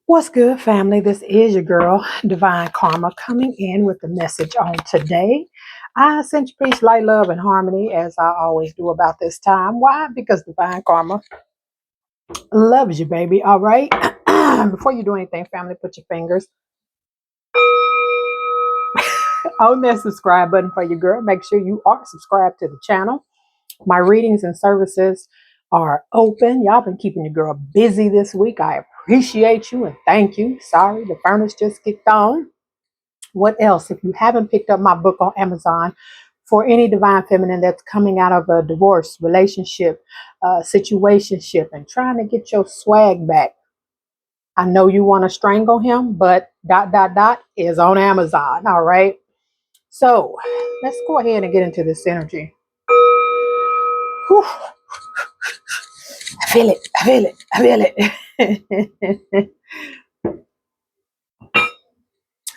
What's good, family? This is your girl, Divine Karma, coming in with the message on today. I sent you peace, light, love, and harmony, as I always do about this time. Why? Because Divine Karma loves you, baby. All right? Before you do anything, family, put your fingers on that subscribe button for your girl. Make sure you are subscribed to the channel. My readings and services are open. Y'all been keeping your girl busy this week. I appreciate you and thank you. Sorry, the furnace just kicked on. What else? If you haven't picked up my book on Amazon for any divine feminine that's coming out of a divorce, relationship, situationship, and trying to get your swag back, I know you want to strangle him, but ... is on Amazon. All right. So let's go ahead and get into this energy. Whew. I feel it. I feel it. I feel it.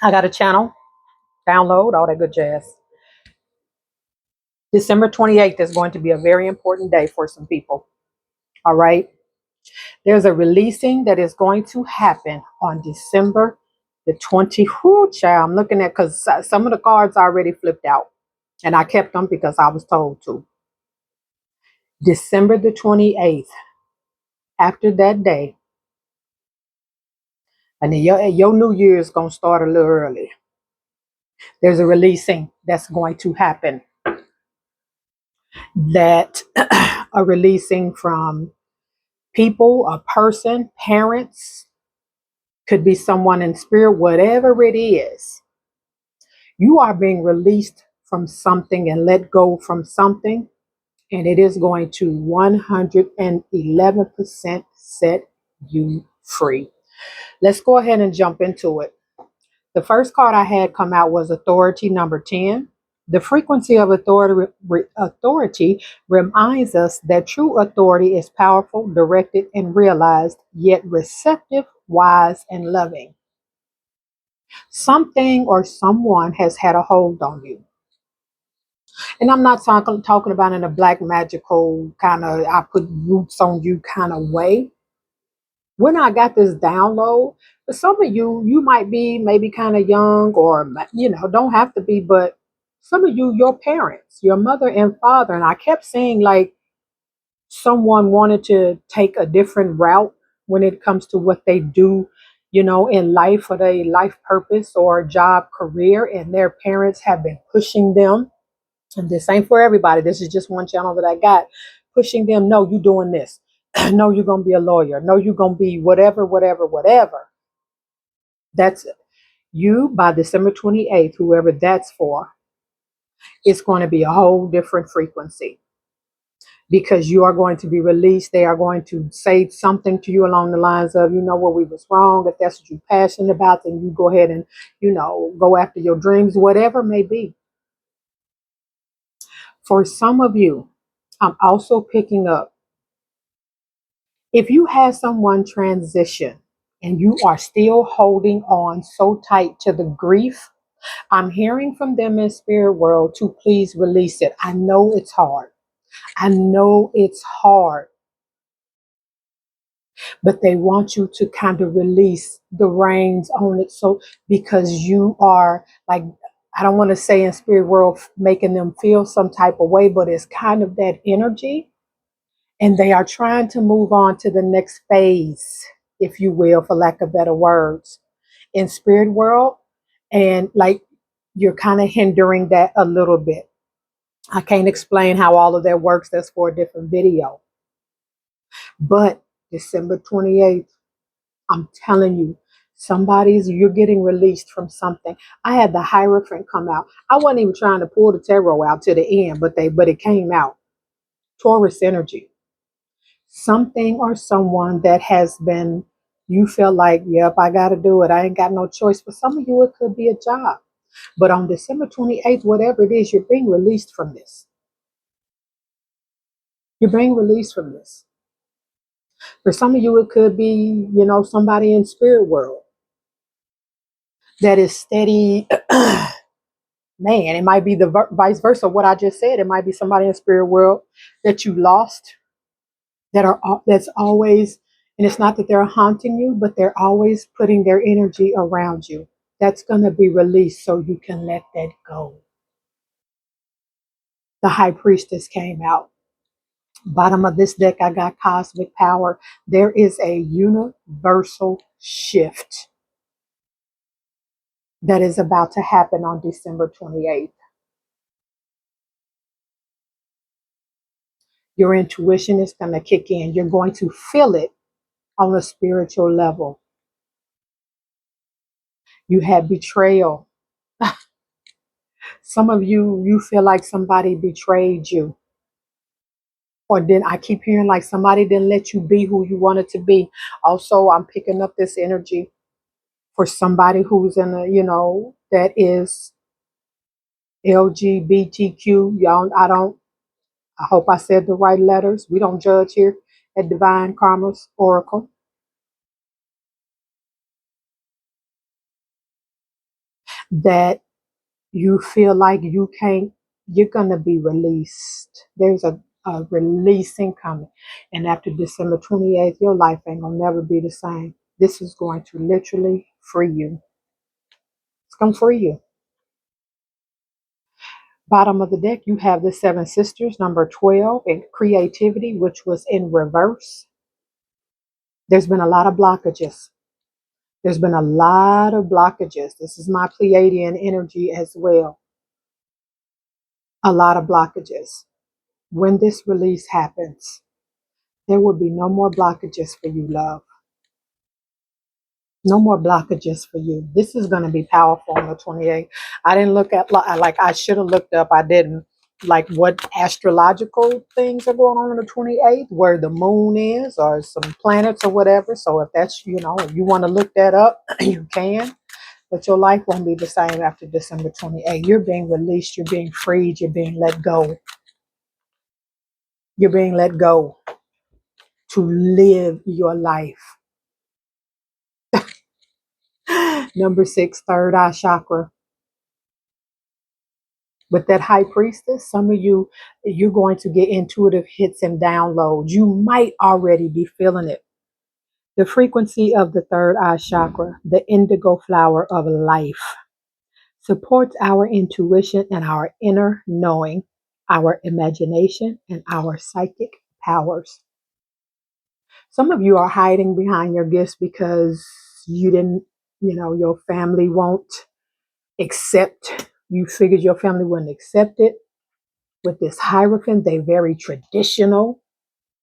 I got a channel, download, all that good jazz. December 28th is going to be a very important day for some people. All right. There's a releasing that is going to happen on December the 20th. Whoo, child, I'm looking at, because some of the cards already flipped out and I kept them because I was told to. December the 28th, after that day, and then your new year is going to start a little early. There's a releasing that's going to happen, that a releasing from people, a person, parents, could be someone in spirit, whatever it is. You are being released from something and let go from something, and it is going to 111% set you free. Let's go ahead and jump into it. The first card I had come out was authority number 10. The frequency of authority reminds us that true authority is powerful, directed, and realized, yet receptive, wise, and loving. Something or someone has had a hold on you. And I'm not talking about in a black magical kind of, I put roots on you kind of way. When I got this download, for some of you, you might be maybe kind of young, or, don't have to be, but some of you, your parents, your mother and father. And I kept saying, like, someone wanted to take a different route when it comes to what they do, in life, for their life purpose or job, career, and their parents have been pushing them. And this ain't for everybody. This is just one channel that I got, pushing them. No, you doing this. No, you're going to be a lawyer. No, you're going to be whatever, whatever, whatever. That's it. You, by December 28th, whoever that's for, it's going to be a whole different frequency, because you are going to be released. They are going to say something to you along the lines of, you know what, we was wrong. If that's what you're passionate about, then you go ahead and, go after your dreams, whatever it may be. For some of you, I'm also picking up, if you have someone transition and you are still holding on so tight to the grief, I'm hearing from them in spirit world to please release it. I know it's hard. I know it's hard. But they want you to kind of release the reins on it. So, because you are, like, I don't want to say in spirit world making them feel some type of way, but it's kind of that energy. And they are trying to move on to the next phase, if you will, for lack of better words, in spirit world. And like, you're kind of hindering that a little bit. I can't explain how all of that works. That's for a different video. But December 28th, I'm telling you, you're getting released from something. I had the Hierophant come out. I wasn't even trying to pull the tarot out to the end, but it came out. Taurus energy. Something or someone that has been, you feel like, yep, I got to do it. I ain't got no choice. For some of you, it could be a job. But on December 28th, whatever it is, you're being released from this. You're being released from this. For some of you, it could be, somebody in spirit world that is steady. Man, it might be the vice versa. What I just said, it might be somebody in spirit world that you lost, that's always And it's not that they're haunting you, but they're always putting their energy around you. That's going to be released so you can let that go. The high priestess came out. Bottom of this deck, I got cosmic power. There is a universal shift that is about to happen on December 28th. Your intuition is going to kick in. You're going to feel it on a spiritual level. You had betrayal. Some of you feel like somebody betrayed you. Or then I keep hearing like somebody didn't let you be who you wanted to be. Also, I'm picking up this energy for somebody who's in a, that is LGBTQ. Y'all, I hope I said the right letters. We don't judge here at Divine Karma's Oracle. That you feel like you're going to be released. There's a releasing coming. And after December 28th, your life ain't going to never be the same. This is going to literally free you. It's going to free you. Bottom of the deck, you have the Seven Sisters, number 12, and creativity, which was in reverse. There's been a lot of blockages. There's been a lot of blockages. This is my Pleiadian energy as well. A lot of blockages. When this release happens, there will be no more blockages for you, love. No more blockages for you. This is going to be powerful on the 28th. I didn't look at, like I should have looked up. I didn't. Like what astrological things are going on the 28th, where the moon is, or some planets or whatever. So if that's, if you want to look that up, you can. But your life won't be the same after December 28th. You're being released. You're being freed. You're being let go. You're being let go to live your life. Number 6, third eye chakra. With that high priestess, some of you're going to get intuitive hits and downloads. You might already be feeling it. The frequency of the third eye chakra, the indigo flower of life, supports our intuition and our inner knowing, our imagination, and our psychic powers. Some of you are hiding behind your gifts because you didn't, your family won't accept. You figured your family wouldn't accept it. With this Hierophant, they're very traditional.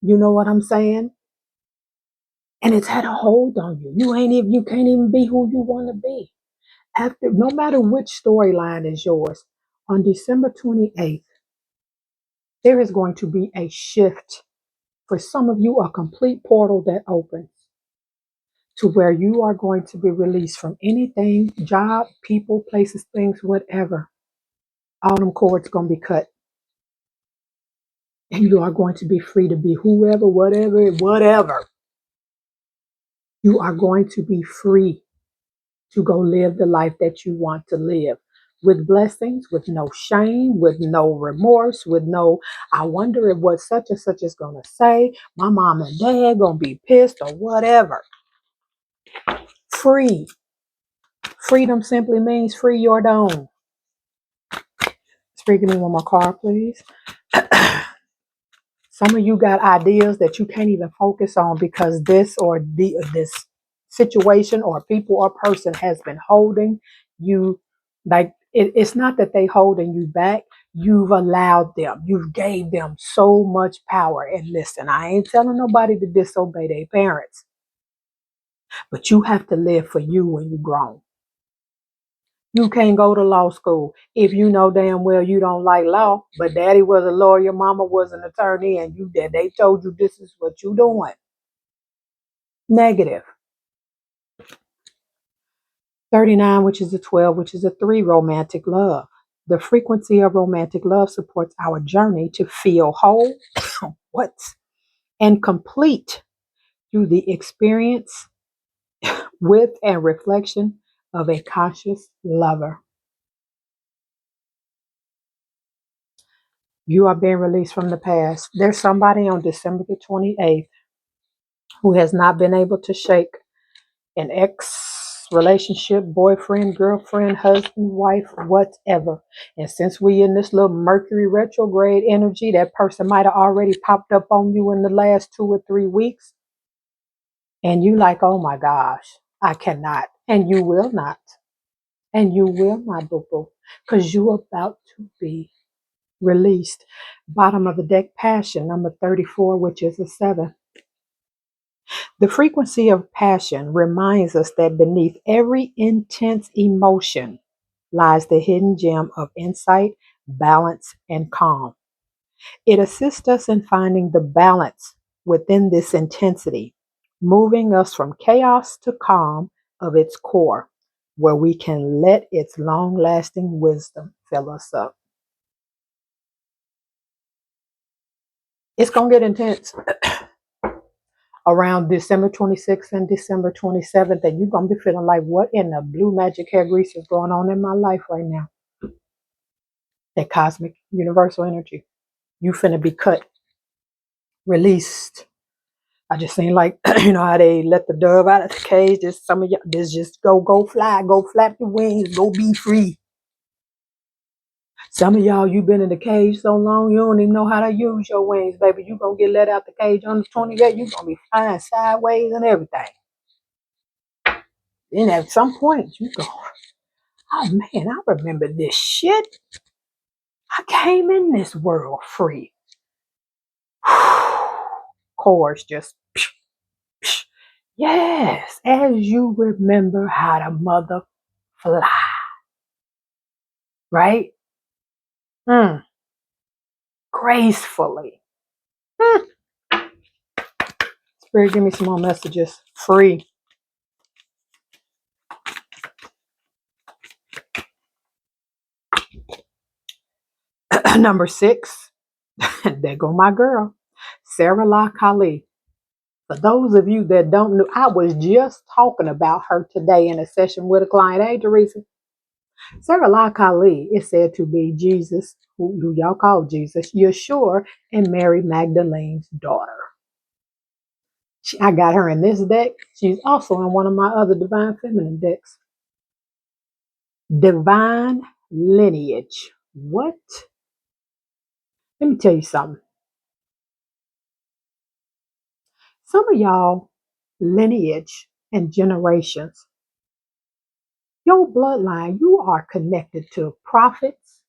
You know what I'm saying? And it's had a hold on you. You can't even be who you want to be. After, no matter which storyline is yours, on December 28th, there is going to be a shift. For some of you, a complete portal that opens to where you are going to be released from anything, job, people, places, things, whatever. All them cords going to be cut. And you are going to be free to be whoever, whatever. You are going to be free to go live the life that you want to live, with blessings, with no shame, with no remorse, with no, I wonder if what such and such is going to say, my mom and dad going to be pissed or whatever. Free. Freedom simply means free your dome. Speak to me one more card, please. Some of you got ideas that you can't even focus on because this situation or people or person has been holding you. Like it's not that they holding you back. You've allowed them. You've gave them so much power. And listen, I ain't telling nobody to disobey their parents, but you have to live for you when you're grown. You can't go to law school if you know damn well you don't like law, but daddy was a lawyer, mama was an attorney, and they told you this is what you doing. Negative. 39, which is a 12, which is a 3, romantic love. The frequency of romantic love supports our journey to feel whole, what? And complete through the experience with and reflection of a conscious lover. You are being released from the past. There's somebody on December the 28th who has not been able to shake an ex relationship, boyfriend, girlfriend, husband, wife, whatever. And since we in this little Mercury retrograde energy, that person might have already popped up on you in the last 2 or 3 weeks. And you like, oh my gosh, I cannot. And you will not. And you will not, boo-boo. Because you're about to be released. Bottom of the deck, passion, number 34, which is a 7. The frequency of passion reminds us that beneath every intense emotion lies the hidden gem of insight, balance, and calm. It assists us in finding the balance within this intensity, moving us from chaos to calm of its core, where we can let its long lasting wisdom fill us up. It's going to get intense around December 26th and December 27th, and you're going to be feeling like, what in the blue magic hair grease is going on in my life right now? That cosmic universal energy. You finna be cut, released. I just seen like, how they let the dove out of the cage. Just some of y'all, just go fly, go flap your wings, go be free. Some of y'all, you've been in the cage so long, you don't even know how to use your wings, baby. You gonna get let out the cage on the 28th. You gonna be flying sideways and everything. Then at some point, you go, oh man, I remember this shit. I came in this world free. Chords just, yes, as you remember how to mother fly, right? Gracefully. Spirit, give me some more messages. Free. Number 6. There go my girl, Sarah La Kali. For those of you that don't know, I was just talking about her today in a session with a client. Hey, Teresa. Sarah La Kali is said to be Jesus, who y'all call Jesus, Yeshua, and Mary Magdalene's daughter. I got her in this deck. She's also in one of my other Divine Feminine decks. Divine lineage. What? Let me tell you something. Some of y'all lineage and generations, your bloodline, you are connected to prophets,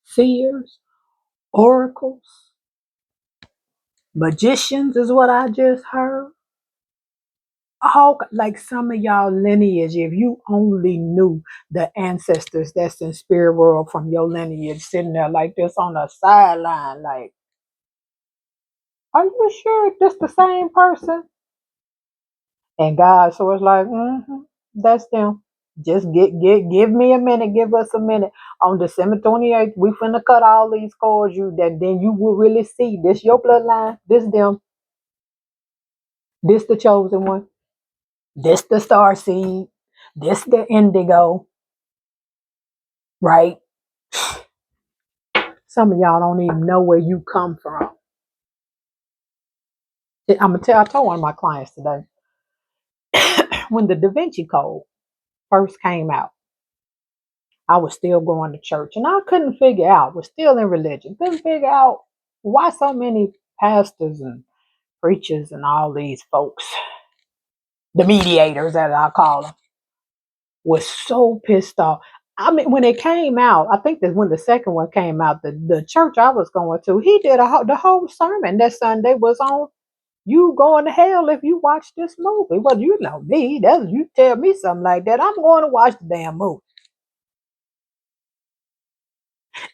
seers, oracles, magicians is what I just heard. All like some of y'all lineage, if you only knew the ancestors that's in spirit world from your lineage sitting there like this on the sideline, like, are you sure this the same person? And God, so it's like, that's them. Just give me a minute, give us a minute. On December 28th, we finna cut all these cords. You that then you will really see this your bloodline, this them, this the chosen one, this the star seed, this the indigo, right? Some of y'all don't even know where you come from. I told one of my clients today, when the Da Vinci Code first came out, I was still going to church and I couldn't figure out, was still in religion, couldn't figure out why so many pastors and preachers and all these folks, the mediators as I call them, was so pissed off. I mean, when it came out, I think that when the second one came out, the church I was going to, he did the whole sermon that Sunday was on you going to hell if you watch this movie. Well, you know me. That's you tell me something like that, I'm going to watch the damn movie.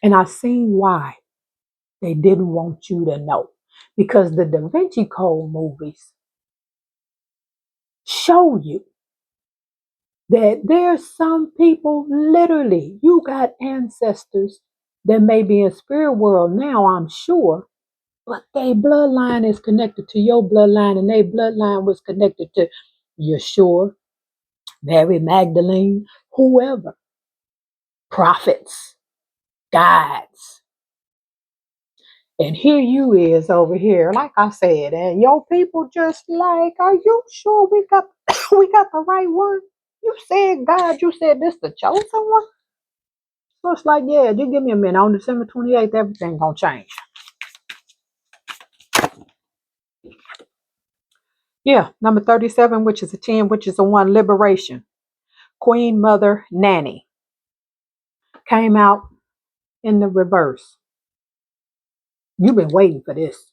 And I seen why they didn't want you to know. Because the Da Vinci Code movies show you that there's some people, literally, you got ancestors that may be in spirit world now, I'm sure, but their bloodline is connected to your bloodline, and their bloodline was connected to Yeshua, Mary Magdalene, whoever, prophets, guides. And here you is over here, like I said, and your people just like, are you sure we got we got the right one? You said God, you said this the chosen one. So it's like, yeah, just give me a minute. On December 28th, everything gonna change. Yeah, number 37, which is a 10, which is a 1, liberation. Queen Mother Nanny came out in the reverse. You've been waiting for this.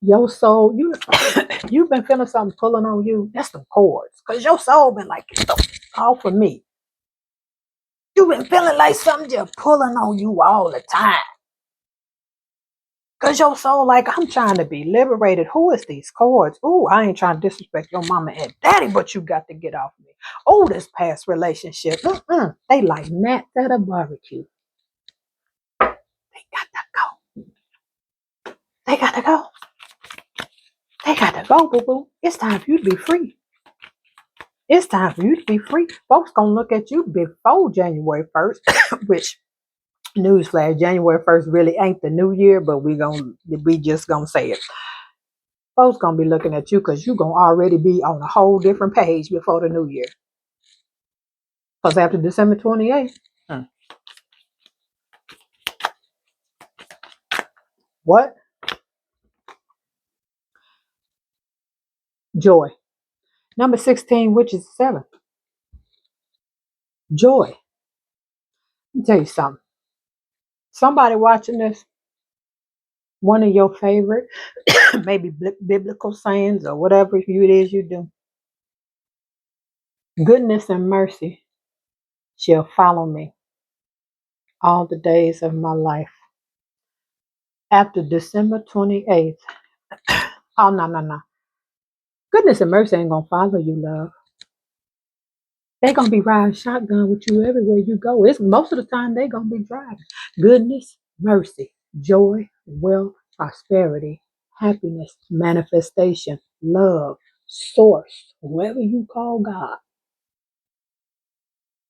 Your soul, you've been feeling something pulling on you. That's the cords. Because your soul been like, get the off of me. You've been feeling like something just pulling on you all the time. Because your soul, like, I'm trying to be liberated. Who is these cords? Ooh, I ain't trying to disrespect your mama and daddy, but you got to get off me. Oh, this past relationship. They like gnats at a barbecue. They got to go. They got to go. They got to go, boo boo. It's time for you to be free. It's time for you to be free. Folks gonna look at you before January 1st, which newsflash, January 1st really ain't the new year, but we just gonna say it. Folks gonna be looking at you because you gonna already be on a whole different page before the new year. Because after December 28th, what? Joy. Number 16, which is 7. Joy. Let me tell you something. Somebody watching this, one of your favorite, maybe biblical sayings or whatever it is you do. Goodness and mercy shall follow me all the days of my life. After December 28th. Oh, no, no, no. Goodness and mercy ain't going to follow you, love. They're going to be riding shotgun with you everywhere you go. It's most of the time they're going to be driving. Goodness, mercy, joy, wealth, prosperity, happiness, manifestation, love, source, whoever you call God.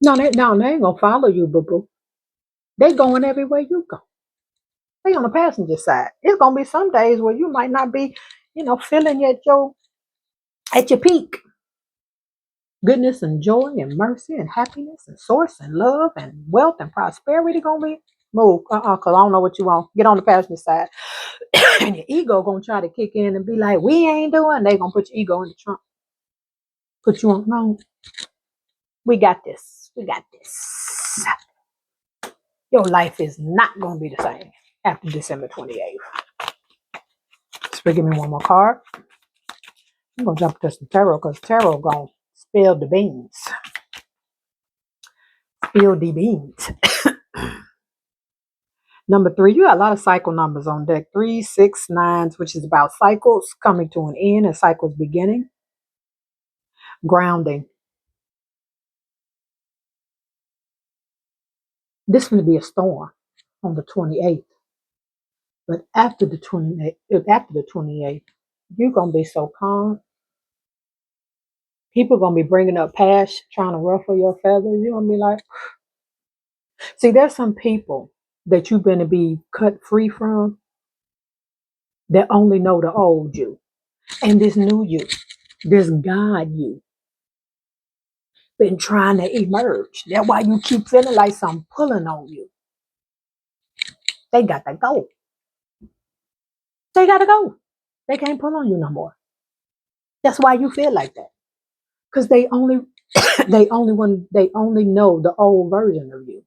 No, they ain't going to follow you, boo-boo. They going everywhere you go. They on the passenger side. It's going to be some days where you might not be, feeling at your peak. Goodness and joy and mercy and happiness and source and love and wealth and prosperity gonna be move. Cause I don't know what you want. Get on the passenger side. And your ego gonna try to kick in and be like, we ain't doing. They gonna put your ego in the trunk. Put you on, no, we got this. We got this. Your life is not gonna be the same after December 28th. Just give me one more card. I'm gonna jump to some tarot because tarot gonna spill the beans. Spill the beans. Number 3, you got a lot of cycle numbers on deck. 3, 6, 9, which is about cycles coming to an end and cycles beginning. Grounding. This is going to be a storm on the 28th. But after the 28th, you're going to be so calm. People are going to be bringing up past, trying to ruffle your feathers. You're going to be like, see, there's some people that you're going to be cut free from that only know the old you and this new you, this God you. Been trying to emerge. That's why you keep feeling like something pulling on you. They got to go. They got to go. They can't pull on you no more. That's why you feel like that. Because they only they only know the old version of you.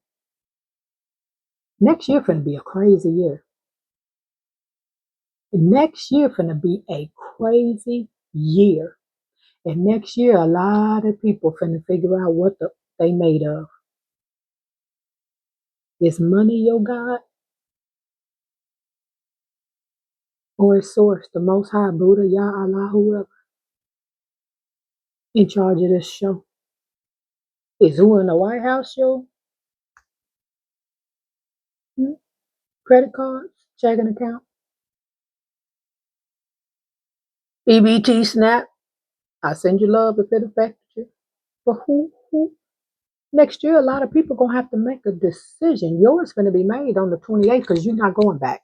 Next year finna be a crazy year. Next year finna be a crazy year. And next year a lot of people finna figure out what they made of. Is money your God? Or is source, the most high Buddha, Yah, Allah, whoever, in charge of this show? Is who in the White House show? Hmm? Credit cards, checking account, EBT snap. I send you love if it affected you. But who? Next year, a lot of people gonna have to make a decision. Yours gonna be made on the 28th because you're not going back.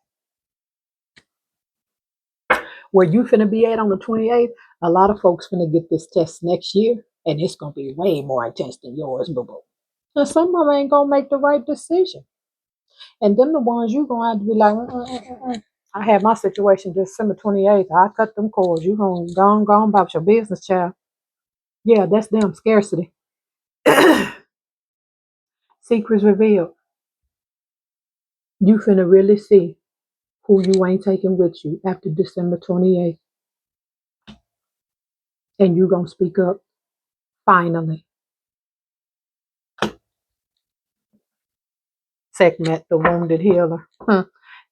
Where you finna be at on the 28th, a lot of folks finna get this test next year, and it's gonna be way more intense than yours, boo boo. And some of them ain't gonna make the right decision. And them the ones you gonna have to be like, I had my situation December 28th. I cut them cords. You gonna go on about your business, child. Yeah, that's them scarcity. Secrets revealed. You finna really see who you ain't taking with you after December 28th. And you gonna speak up finally. Sekhmet, the wounded healer.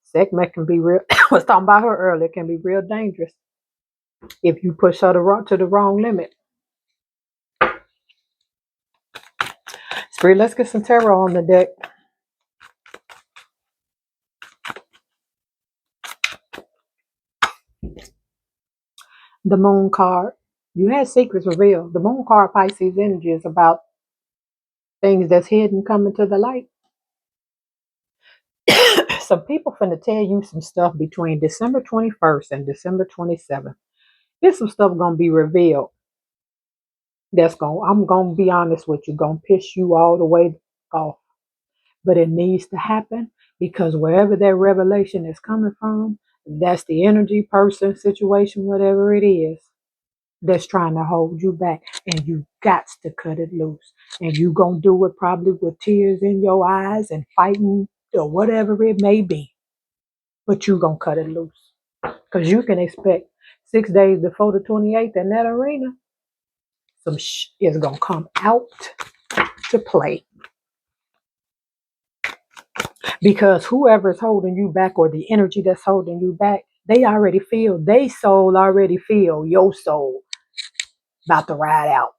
Sekhmet can be real. I was talking about her earlier. Can be real dangerous if you push her to the wrong limit. Spirit, let's get some tarot on the deck. The moon card. You had secrets revealed. The moon card, Pisces energy, is about things that's hidden coming to the light. Some people finna tell you some stuff between December 21st and December 27th. There's some stuff gonna be revealed. I'm gonna be honest with you, gonna piss you all the way off. But it needs to happen because wherever that revelation is coming from, that's the energy, person, situation, whatever it is, that's trying to hold you back. And you got to cut it loose. And you gonna do it probably with tears in your eyes and fighting or whatever it may be. But you gonna cut it loose. Because you can expect 6 days before the 28th in that arena, some is gonna come out to play. Because whoever's holding you back or the energy that's holding you back, they soul already feel your soul about to ride out.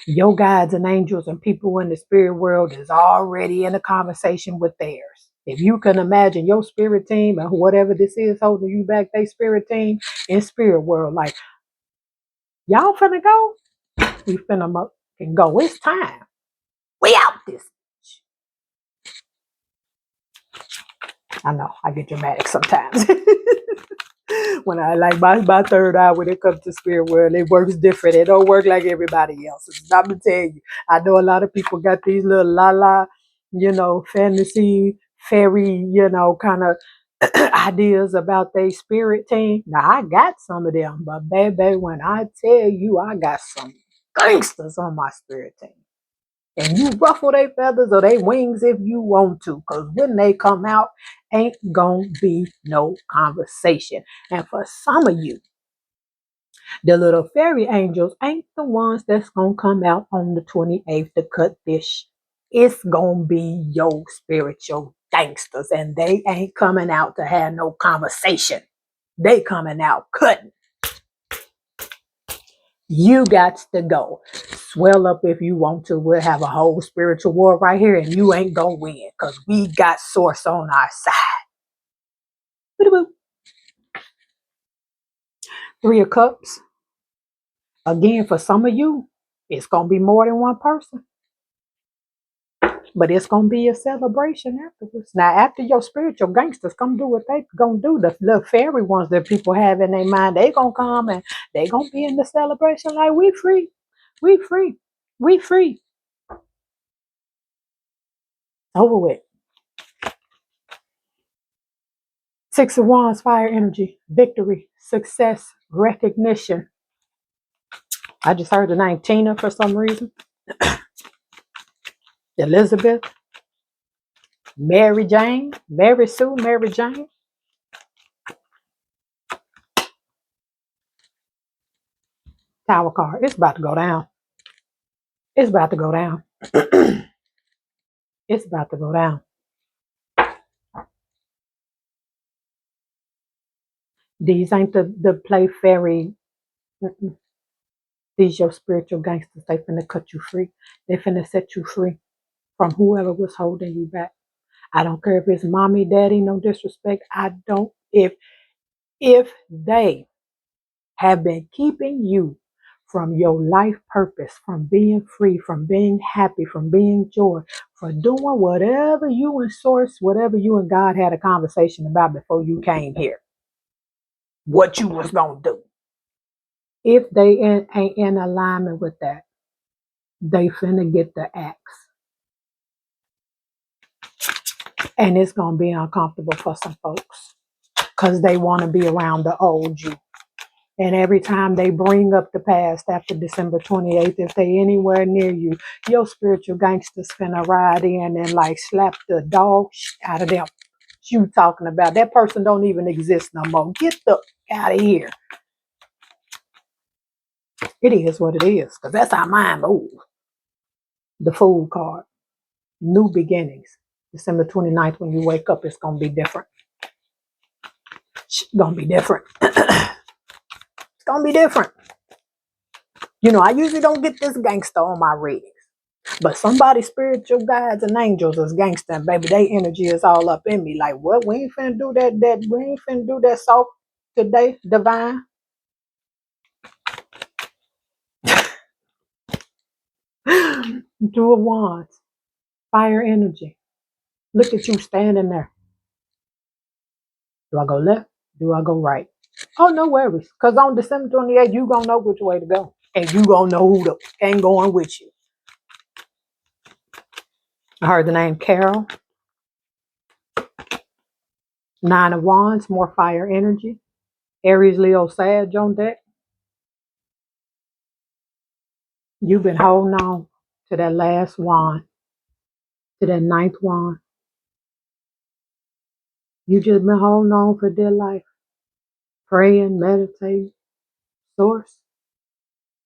Your guides and angels and people in the spirit world is already in a conversation with theirs. If you can imagine your spirit team and whatever this is holding you back, they spirit team in spirit world, like, y'all finna go? We finna up and go. It's time. We out this. I know, I get dramatic sometimes. When I like my third eye, when it comes to spirit world, it works different. It don't work like everybody else's. I'm gonna tell you. I know a lot of people got these little fantasy, fairy, kind of ideas about their spirit team. Now I got some of them, but baby, when I tell you I got some gangsters on my spirit team. And you ruffle their feathers or their wings if you want to, because when they come out, ain't gonna be no conversation. And for some of you, the little fairy angels ain't the ones that's gonna come out on the 28th to cut fish. It's gonna be your spiritual gangsters, and they ain't coming out to have no conversation. They coming out cutting. You got to go. Swell up if you want to. We'll have a whole spiritual war right here, and you ain't gonna win because we got source on our side. Boo-boo. 3 of Cups. Again, for some of you, it's gonna be more than one person, but it's gonna be a celebration afterwards. Now, after your spiritual gangsters come do what they gonna do, the little fairy ones that people have in their mind, they gonna come and they gonna be in the celebration like we free, we free, we free. Over with. 6 of Wands, fire energy, victory, success, recognition. I just heard the name Tina for some reason. Elizabeth, Mary Jane, Mary Sue, Mary Jane. Tower card. It's about to go down. It's about to go down. It's about to go down. These ain't the play fairy. These your spiritual gangsters. They finna cut you free. They finna set you free from whoever was holding you back. I don't care if it's mommy, daddy, no disrespect. I don't. If they have been keeping you from your life purpose, from being free, from being happy, from being joy, for doing whatever you and source, whatever you and God had a conversation about before you came here. what you was gonna do. If they ain't in alignment with that, they finna get the axe. And it's gonna be uncomfortable for some folks because they want to be around the old you. And every time they bring up the past after December 28th, if they anywhere near you, your spiritual gangsters finna ride in and like slap the dog out of them. You talking about that person don't even exist no more. Get the out of here. It is what it is, because that's how mine moves. The Fool card. New beginnings. December 29th, when you wake up, it's gonna be different. It's gonna be different. It's gonna be different. You know, I usually don't get this gangster on my readings. But somebody's spiritual guides and angels is gangster, and baby, their energy is all up in me. Like, what? We ain't finna do that. We ain't finna do that soft today, divine. Two of Wands, fire energy. Look at you standing there. Do I go left? Do I go right? Oh, no worries. Because on December 28th, you going to know which way to go. And you going to know who the ain't going with you. I heard the name Carol. Nine of Wands, more fire energy. Aries, Leo, Sag on deck. You've been holding on to that last wand, to that ninth wand. You just been holding on for dear life. Praying, meditating. Source,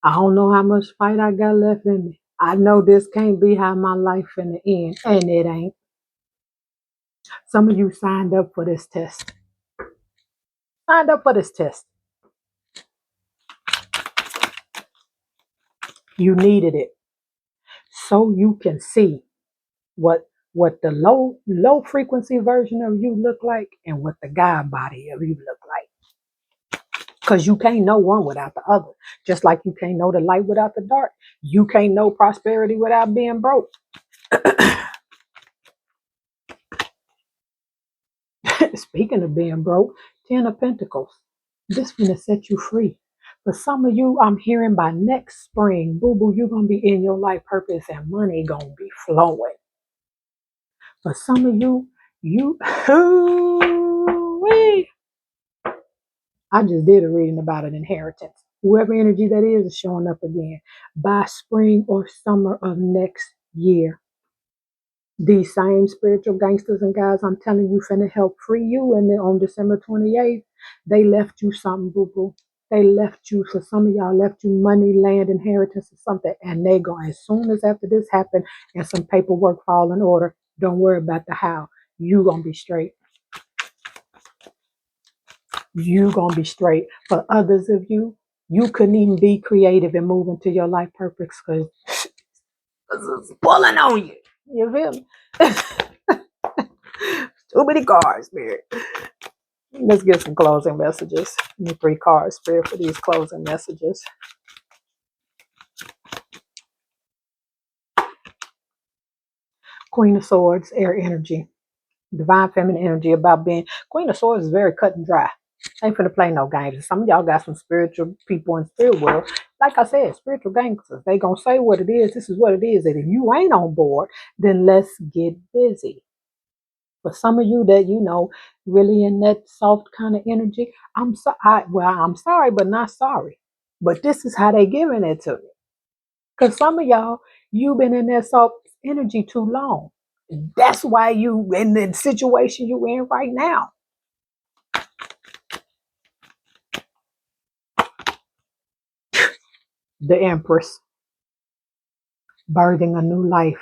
I don't know how much fight I got left in me. I know this can't be how my life in the end, and it ain't. Some of you signed up for this test. Signed up for this test. You needed it so you can see what the low frequency version of you look like and what the God body of you look like. Because you can't know one without the other. Just like you can't know the light without the dark. You can't know prosperity without being broke. Speaking of being broke, 10 of Pentacles. This gonna set you free. For some of you, I'm hearing by next spring, boo-boo, you're going to be in your life purpose and money going to be flowing. For some of you, I just did a reading about an inheritance. Whoever energy that is showing up again by spring or summer of next year. These same spiritual gangsters and guys I'm telling you finna help free you. And then on December 28th, they left you something, boo-boo. They left you, for some of y'all, left you money, land, inheritance, or something. And they go, as soon as after this happened and some paperwork fall in order, don't worry about the how. You gonna be straight. You gonna be straight. For others of you, you couldn't even be creative and move into your life purpose because it's pulling on you. You feel me? Too many cards, Spirit. Let's get some closing messages. Give me 3 cards, Spirit, for these closing messages. Queen of Swords, air energy. Divine feminine energy about being. Queen of Swords is very cut and dry. Ain't finna play no games. Some of y'all got some spiritual people in the spirit world. Like I said, spiritual gangsters. They gonna say what it is. This is what it is. And if you ain't on board, then let's get busy. For some of you that really in that soft kind of energy, I'm sorry, but not sorry. But this is how they giving it to me. Because some of y'all, you've been in that soft energy too long. That's why you in the situation you in right now. The Empress, birthing a new life,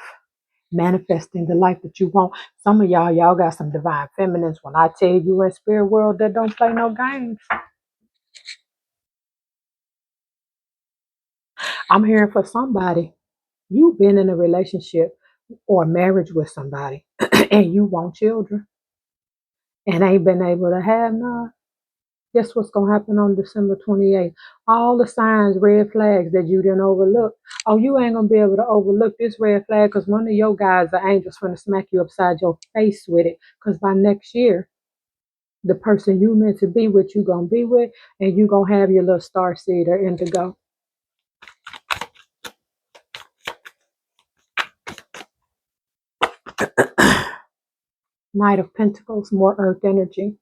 manifesting the life that you want. Some of y'all got some divine feminines. When I tell you in spirit world that don't play no games, I'm hearing for somebody. You've been in a relationship or marriage with somebody and you want children and ain't been able to have none. Guess what's going to happen on December 28th? All the signs, red flags that you didn't overlook. Oh, you ain't going to be able to overlook this red flag because one of your guys, the angels, going to smack you upside your face with it. Because by next year, The person you meant to be with, you gonna be with, and you gonna have your little star seed or indigo. Knight of Pentacles, more earth energy.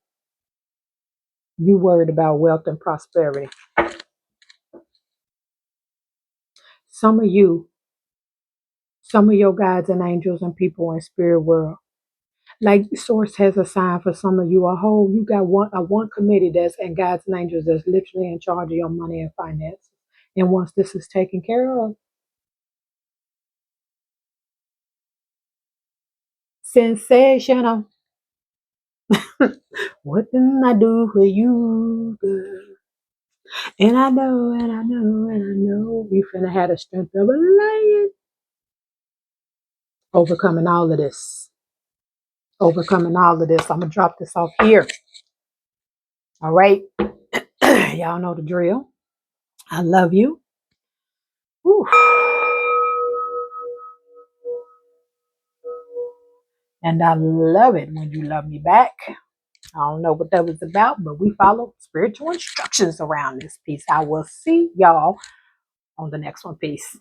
You worried about wealth and prosperity. Some of you, some of your guides and angels and people in spirit world, like source has a sign for some of you. You got one committee that's and guides and angels that's literally in charge of your money and finances. And once this is taken care of, sensational. What didn't I do for you, girl? And I know, and I know, and I know you finna have the strength of a lion. Overcoming all of this. Overcoming all of this. I'm gonna drop this off here. All right. Y'all know the drill. I love you. Whew. And I love it when you love me back. I don't know what that was about, but we follow spiritual instructions around this piece. I will see y'all on the next one. Peace.